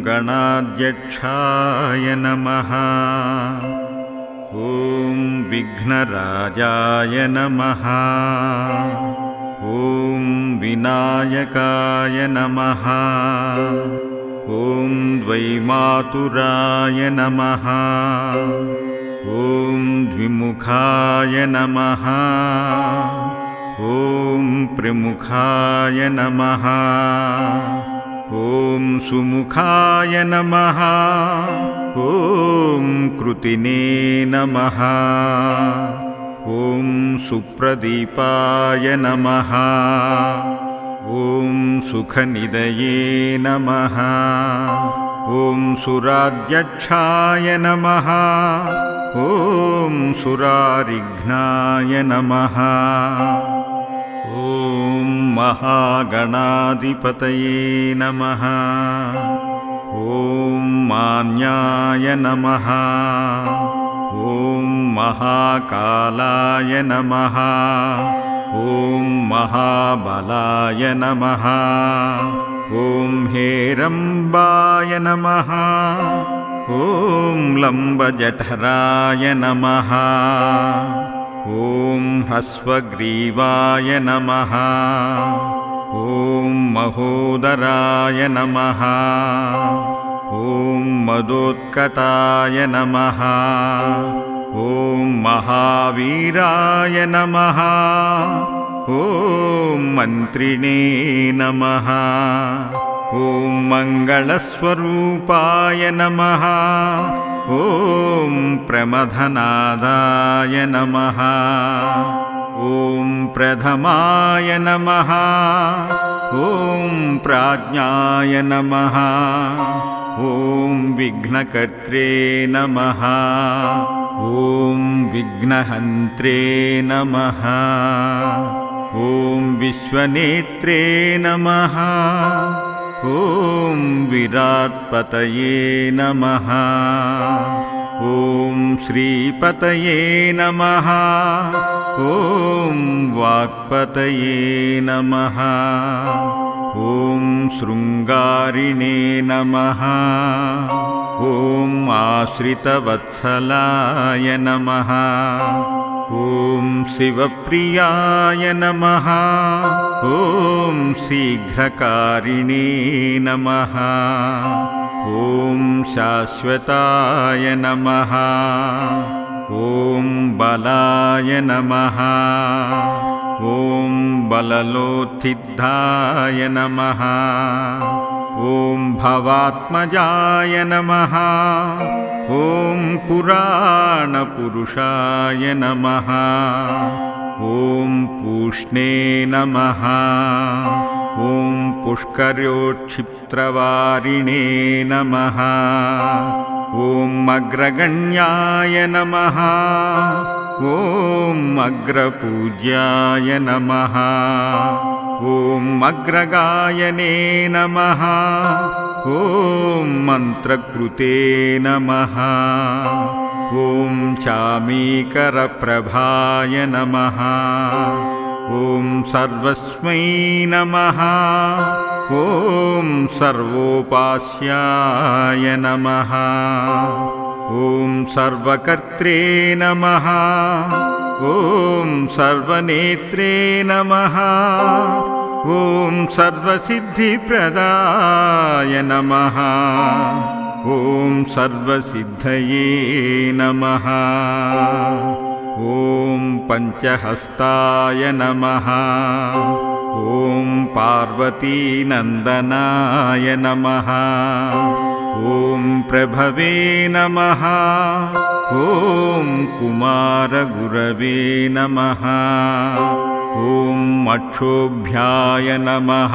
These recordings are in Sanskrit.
गणाध्यक्षाय नमः। ॐ विघ्नराजाय नमः। ॐ विनायकाय नमः। ॐ द्वैमातुराय नमः। ॐ द्विमुखाय नमः। ॐ प्रमुखाय नमः। ॐ सुमुखाय नमः। ॐ कृतिने नमः। ॐ सुप्रदीपाय नमः। ॐ सुखनिधये नमः। ॐ सुराध्यक्षाय नमः। ॐ सुरारिघ्नाय नमः। ॐ महागणाधिपतये नमः। ॐ मान्याय नमः। ॐ महाकालाय नमः। ॐ महाबलाय नमः। ॐ हेरम्बाय नमः। ॐ लम्बजठराय नमः। ॐ ह्रस्वग्रीवाय नमः। ॐ महोदराय नमः। ॐ मदोत्कटाय नमः। ॐ महावीराय नमः। ॐ मन्त्रिणे नमः। ॐ मङ्गलस्वरूपाय नमः। ॐ प्रमथनादाय नमः। ॐ प्रथमाय नमः। ॐ प्राज्ञाय नमः। ॐ विघ्नकर्त्रे नमः। ॐ विघ्नहन्त्रे नमः। ॐ विश्वनेत्रे नमः। ॐ विराट्पतये नमः। ॐ श्रीपतये नमः। ॐ वाक्पतये नमः। ॐ शृङ्गारिणे नमः। ॐ आश्रितवत्सलाय नमः। ॐ शिवप्रियाय नमः। ॐ शीघ्रकारिणे नमः। ॐ शाश्वताय नमः। ॐ बलाय नमः। ॐ बललोत्थिताय नमः। ॐ भवात्मजाय नमः। ॐ पुराणपुरुषाय नमः। ॐ पूष्णे नमः। ॐ पुष्करोत्क्षिप्तवारिणे नमः। ॐ अग्रगण्याय नमः। ॐ अग्रपूज्याय नमः। ॐ अग्रगायने नमः। ॐ मन्त्रकृते नमः। ॐ चामीकरप्रभाय नमः। ॐ सर्वस्मै नमः। ॐ सर्वोपास्याय नमः। ॐ सर्वकर्त्रे नमः। ॐ सर्वनेत्रे नमः। ॐ सर्वसिद्धिप्रदाय नमः। ॐ सर्वसिद्धये नमः। ॐ पञ्चहस्ताय नमः। ॐ पार्वतीनन्दनाय नमः। ॐ प्रभवे नमः। ॐ कुमारगुरवे नमः। ॐ अक्षोभ्याय नमः।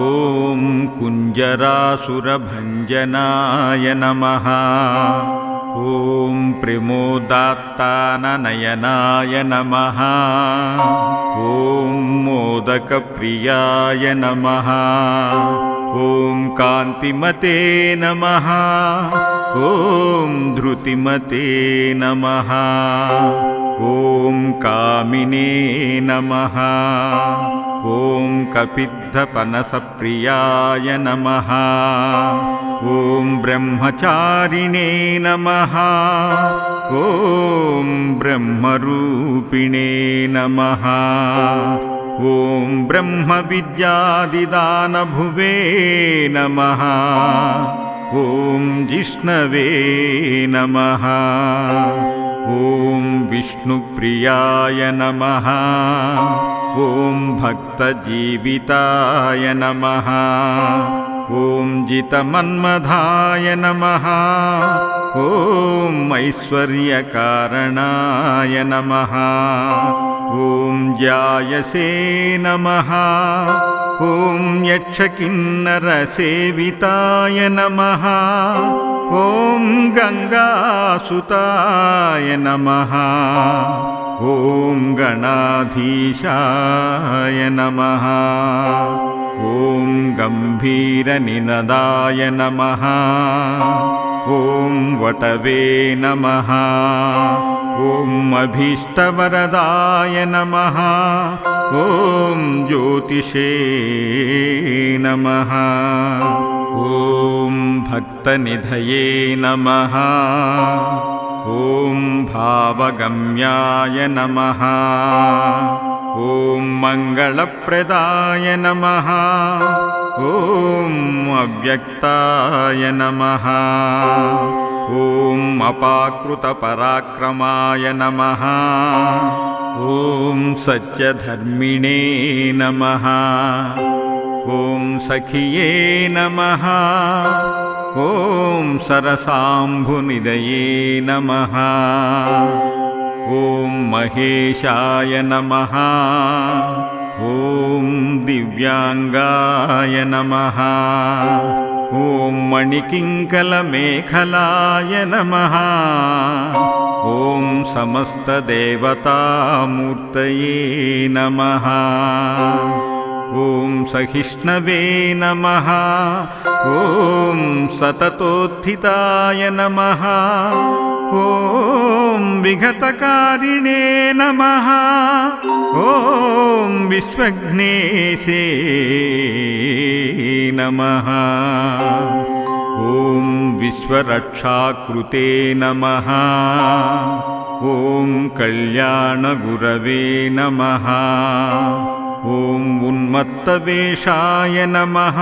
ॐ कुञ्जरासुरभञ्जनाय नमः। ॐ प्रमोदात्ताननयनाय नमः। ॐ मोदकप्रियाय नमः। ॐ कान्तिमते नमः। ॐ धृतिमते नमः। ॐ कामिने नमः ॐ कपिद्धपनसप्रियाय नमः ॐ ब्रह्मचारिणे नमः ॐ ब्रह्मरूपिणे नमः ॐ ब्रह्मविद्यादिदानभुवे नमः ॐ जिष्णवे नमः ॐ विष्णुप्रियाय नमः ॐ भक्तजीविताय नमः ॐ जितमन्मधाय नमः ॐ ऐश्वर्यकारणाय नमः ॐ जायसे नमः ॐ यक्षकिन्नरसेविताय नमः ॐ गङ्गासुताय नमः ॐ गणाधीशाय नमः ॐ गम्भीरनिनदाय नमः ॐ वटवे नमः ॐ अभीष्टवरदाय नमः ॐ ज्योतिषे नमः ॐ भक्तनिधये नमः ॐ भावगम्याय नमः ॐ मङ्गलप्रदाय नमः ॐ अव्यक्ताय नमः ॐ अपाकृतपराक्रमाय नमः ॐ सत्यधर्मिणे नमः ॐ सखिये नमः ॐ सरसाम्भुनिधये नमः ॐ महेशाय नमः ॐ दिव्याङ्गाय नमः ॐ मणिकिङ्कलमेखलाय नमः ॐ समस्तदेवतामूर्तये नमः ॐ सहिष्णवे नमः ॐ सततोत्थिताय नमः ॐ विघतकारिणे नमः ॐ विश्वघ्नेशे नमः ॐ विश्वरक्षाकृते नमः ॐ कल्याणगुरवे नमः ॐ उन्मत्तवेषाय नमः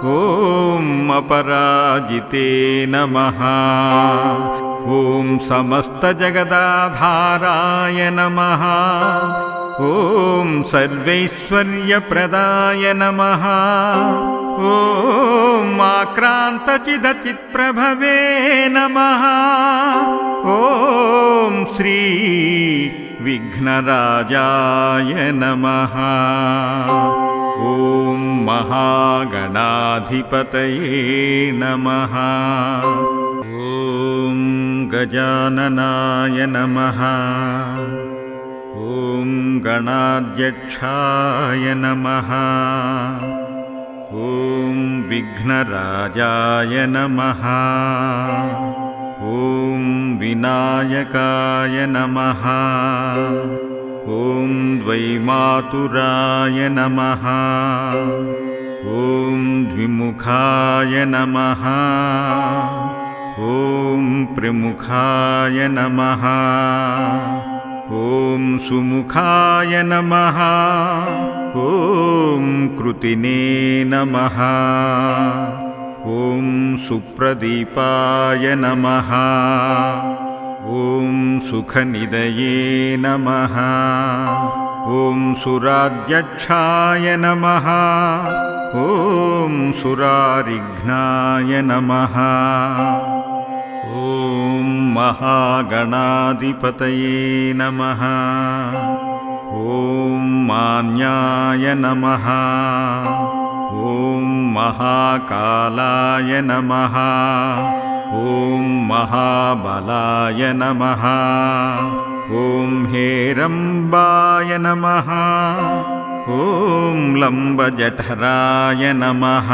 ॐ अपराजिते नमः ॐ समस्तजगदाधाराय नमः ॐ सर्वैश्वर्यप्रदाय नमः ॐ आक्रान्तचिदचित्प्रभवे नमः ॐ श्री विघ्नराजाय नमः ॐ महागणाधिपतये नमः ॐ गजाननाय नमः ॐ गणाध्यक्षाय नमः ॐ विघ्नराजाय नमः ॐ विनायकाय नमः ॐ द्वैमातुराय नमः ॐ द्विमुखाय नमः ॐ प्रमुखाय नमः ॐ सुमुखाय नमः ॐ कृतिने नमः ॐ सुप्रदीपाय नमः ॐ सुखनिधये नमः ॐ सुराध्यक्षाय नमः ॐ सुरारिघ्नाय नमः ॐ महागणाधिपतये नमः ॐ मान्याय नमः ॐ महाकालाय नमः ॐ महाबलाय नमः ॐ हेरम्बाय नमः ॐ लम्बजठराय नमः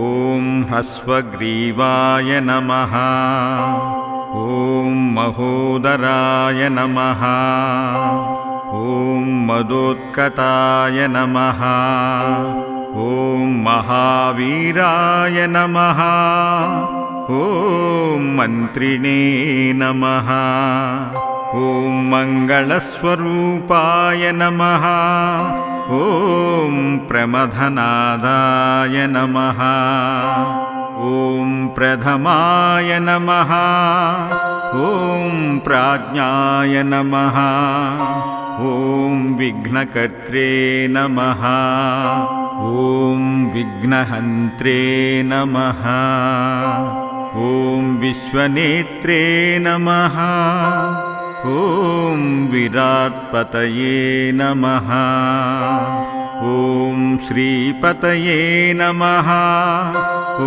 ॐ ह्रस्वग्रीवाय नमः ॐ महोदराय नमः। ॐ मदोत्कटाय नमः। ॐ महावीराय नमः। ॐ मन्त्रिणे नमः। ॐ मङ्गलस्वरूपाय नमः। ॐ प्रमथनादाय नमः। ॐ प्रथमाय नमः। ॐ प्राज्ञाय नमः। ॐ विघ्नकर्त्रे नमः। ॐ विघ्नहन्त्रे नमः। ॐ विश्वनेत्रे नमः। ॐ विराट्पतये नमः। ॐ श्रीपतये नमः।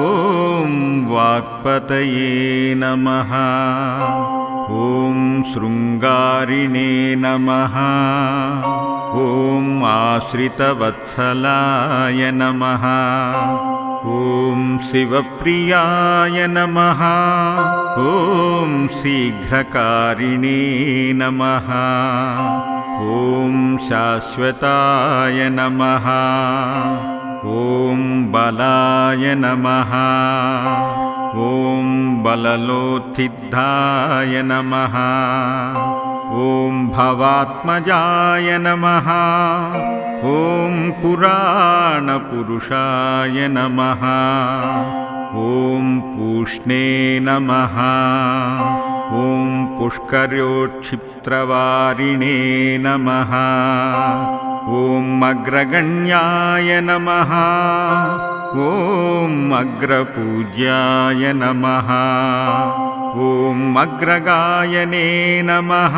ॐ वाक्पतये नमः। ॐ शृङ्गारिणे नमः। ॐ आश्रितवत्सलाय नमः। ॐ शिवप्रियाय नमः। ॐ शीघ्रकारिणे नमः। ॐ शाश्वताय नमः। ॐ बलाय नमः। ॐ बललोत्थिताय नमः। ॐ भवात्मजाय नमः। ॐ पुराणपुरुषाय नमः। ॐ पूष्णे नमः। ॐ पुष्करोत्क्षिप्तवारिणे नमः। ॐ अग्रगण्याय नमः। ॐ अग्रपूज्याय नमः। ॐ अग्रगायने नमः।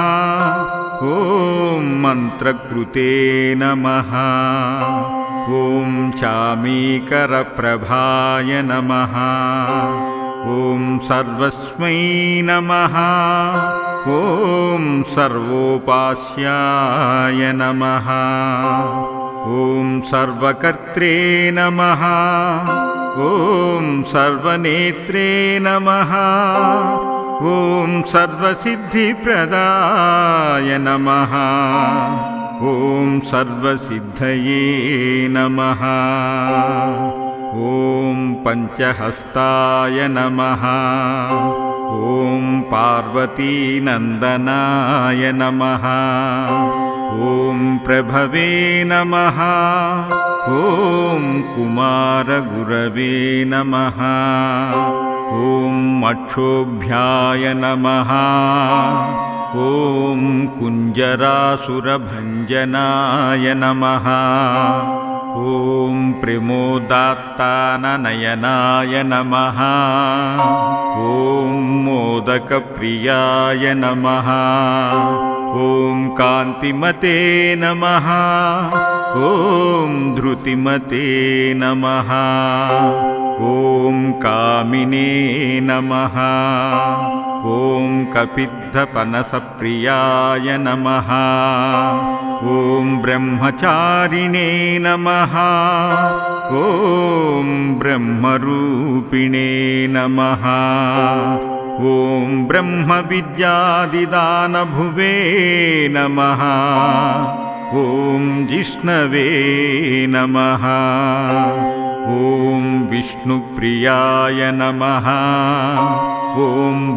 ॐ मन्त्रकृते नमः। ॐ चामीकरप्रभाय नमः। ॐ सर्वस्मै नमः। ॐ सर्वोपास्याय नमः। ॐ सर्वकर्त्रे नमः। ॐ सर्वनेत्रे नमः। ॐ सर्वसिद्धिप्रदाय नमः। ॐ सर्वसिद्धये नमः। ॐ पञ्चहस्ताय नमः। ॐ पार्वतीनन्दनाय नमः। ॐ प्रभवे नमः। ॐ कुमारगुरवे नमः। ॐ अक्षोभ्याय नमः। ॐ कुञ्जरासुरभञ्जनाय नमः। ॐ प्रमोदात्ताननयनाय नमः। ॐ मोदकप्रियाय नमः। ॐ कान्तिमते नमः। ॐ धृतिमते नमः। ॐ कामिने नमः। ॐ कपिद्धपनसप्रियाय नमः। ॐ ब्रह्मचारिणे नमः। ॐ ब्रह्मरूपिणे नमः। ॐ ब्रह्मविद्यादिदानभुवे नमः। ॐ जिष्णवे नमः। ॐ विष्णुप्रियाय नमः। ॐ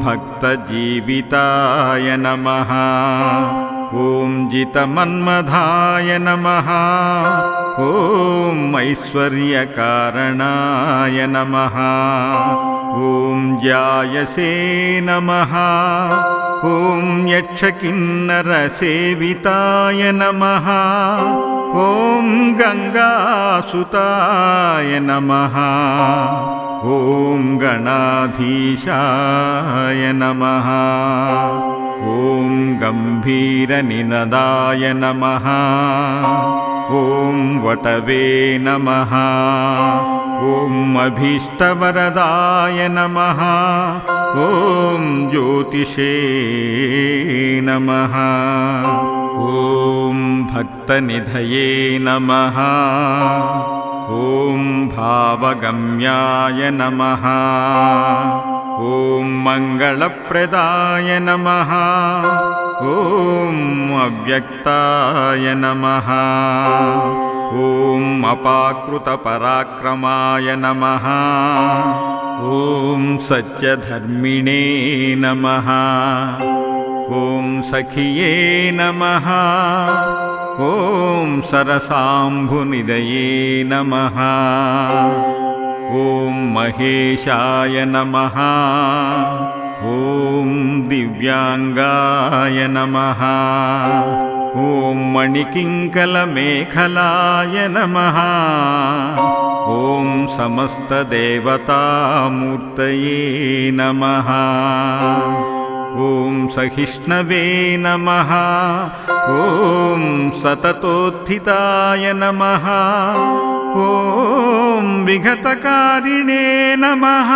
भक्तजीविताय नमः। ॐ जितमन्मधाय नमः। ॐ ऐश्वर्यकारणाय नमः। ॐ जायसे नमः। ॐ यक्षकिन्नरसेविताय नमः। ॐ गङ्गासुताय नमः। ॐ गणाधीशाय नमः। ॐ गम्भीरनिनदाय नमः। ॐ वटवे नमः। ॐ अभीष्टवरदाय नमः। ॐ ज्योतिषे नमः। ॐ भक्तनिधये नमः। ॐ भावगम्याय नमः। ॐ मङ्गलप्रदाय नमः। ॐ अव्यक्ताय नमः। ॐ अपाकृतपराक्रमाय नमः। ॐ सत्यधर्मिणे नमः। ॐ सखिये नमः। ॐ सरसाम्भुनिधये नमः। ॐ महेशाय नमः। ॐ दिव्याङ्गाय नमः। ॐ मणिकिङ्कलमेखलाय नमः। ॐ समस्तदेवतामूर्तये नमः। ॐ सहिष्णवे नमः। ॐ सततोत्थिताय नमः। ॐ विघतकारिणे नमः।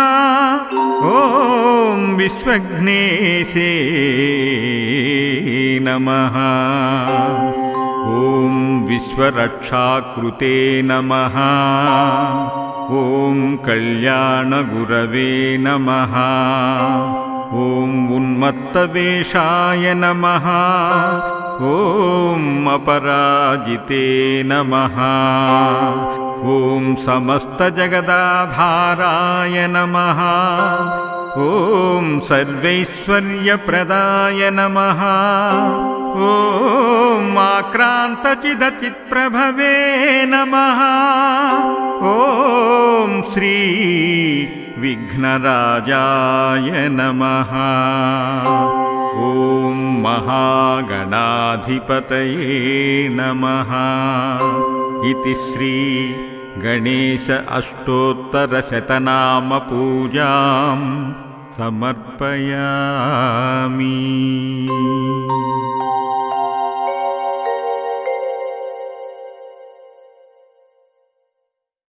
ॐ विश्वघ्नेशे नमः। ॐ विश्वरक्षाकृते नमः। ॐ कल्याणगुरवे नमः। ॐ उन्मत्तवेषाय नमः। ॐ अपराजिते नमः। ॐ समस्तजगदाधाराय नमः। ॐ सर्वैश्वर्यप्रदाय नमः। ॐ आक्रान्तचिदचित्प्रभवे नमः। ॐ श्री विघ्नराजाय नमः। ॐ महागणाधिपतये नमः। इति श्री गणेश अष्टोत्तरशतनाम पूजां समर्पयामि।